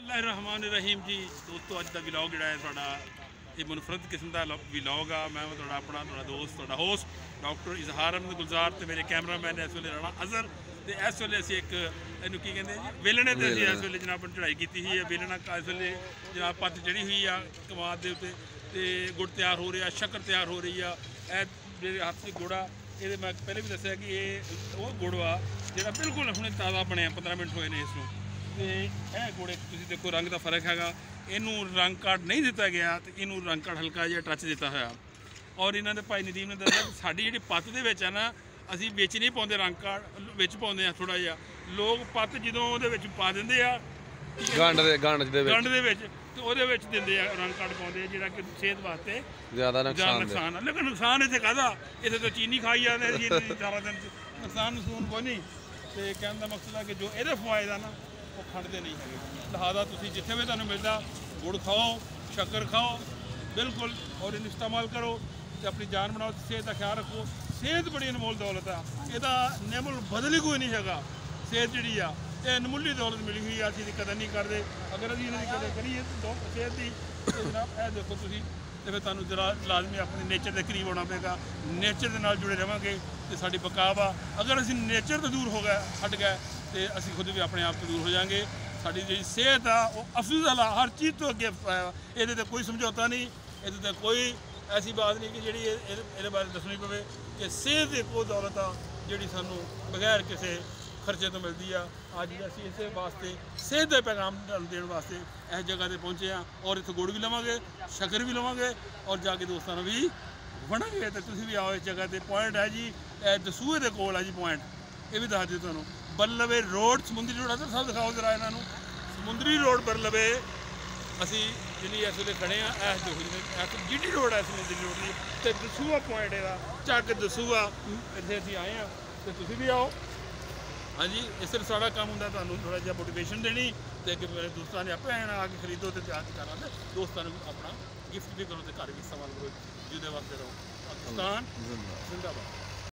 बिस्मिल्लाहिर्रहमानिर्रहीम जी दोस्तों, अज का विलॉग जोड़ा है थोड़ा ये मुनफरद किस्म का विलॉग आ। मैं थोड़ा अपना थोड़ा दोस्त थोड़ा होस्ट डॉक्टर इजहार अहमद गुलजार तो मेरे कैमरामैन इस वे राणा अजहर तो इस वे असी एक इनू की कहते हैं वेलने तो असी इस वे जनाब चढ़ाई की है। वेलना इस वे जनाब पत्त चढ़ी हुई आ कमाद के उत्ते तो गुड़ तैयार हो रहा, शक्कर तैयार हो रही है। मेरे हाथ से गुड़ आ ये मैं पहले भी दसिया कि ये वो गुड़ आ जो बिल्कुल हमने ताज़ा बनया 15 मिनट हुए हैं इसमें। तो यह गुड़ तुम देखो रंग का फर्क हैगा, इनू रंग कार्ड नहीं दिता गया तो इनू रंग कार्ड हल्का जिहा टच दिता होया। और इन्हों ने भाई नदीम ने दसिया कि साड़ी जी पत्त दे विच है ना असीं विच नहीं पाउंदे रंग कार्ड विच पाउंदे आ थोड़ा जिहा। लोग पत्त जदों उहदे विच पा दिंदे आ गंढ दे विच तो उहदे विच दिंदे आ रंग कार्ड पाउंदे आ जिहड़ा कि सेहत वास्ते ज़्यादा नुकसान है। लेकिन नुकसान इत्थे काहदा, इत्थे तो चीनी खाई जाते सारा दिन, नुकसान कोई नहीं। तो कहने का मकसद है कि जो ये फायदा ना वो खड़ते नहीं है। लिहाजा तुम जिथे भी तुहानूं मिलता गुड़ खाओ, शक्कर खाओ बिल्कुल और इन्हें इस्तेमाल करो तो अपनी जान बनाओ, सेहत का ख्याल रखो। सेहत बड़ी अनमोल दौलत है, यदा निमुल बदल ही कोई नहीं है। सेहत जी आ अनमुली दौलत मिली हुई है, असीं कदर नहीं करते। अगर असीं इन्हां दी कदर करिए सेहत की तो जनाब यह देखो तुसीं तो फिर तुहानूं जरा लाजमी अपने नेचर के करीब होना पेगा। नेचर के नाल जुड़े रहांगे तो साडी बकाव आ। अगर असीं नेचर तो दूर हो गए हट गए तो असीं खुद भी अपने आप तो दूर हो जाएंगे। साडी जी सेहत आ वो अफजल आ, हर चीज़ तो अगे ये कोई समझौता नहीं, ये कोई ऐसी बात नहीं कि जी ये बारे दसनी पवे कि सेहत एक वो दौलत आ जी सानू बगैर किसी खर्चे तो मिलती है। अज असीं इस वास्ते सेहत का पैगाम देने वास्ते इस जगह पर पहुँचे हैं और इत्थे गुड़ भी लवांगे, शक्कर भी लवांगे और जाके दोस्तों भी बनांगे। तो तुसीं भी आओ इस जगह पर। पॉइंट है जी दसूए के कोल है जी पॉइंट, ये भी दस दिओ तुहानूं। बरलवे रोड समुंदरी रोड है सब दिखाओ जरा इन्हों समुंदरी रोड बरलवे असी जी इस वे खड़े हैं। इस देखो जी रोड है समुंदरी रोड की तो दसूआ पॉइंट है झग दसूआ इतने असीं आए हैं तो तुसीं भी आओ। हाँ जी इस तरह सारा काम होंगे तुहानूं थोड़ा जिहा मोटिवेशन देनी तो अगे मेरे दोस्तों ने आपे आना आके खरीदो तो जाके करा दोस्तों को अपना गिफ्ट भी करो तो घर भी इस्तेमाल करो। जिहदे वास्ते रहो। पाकिस्तान जिंदाबाद।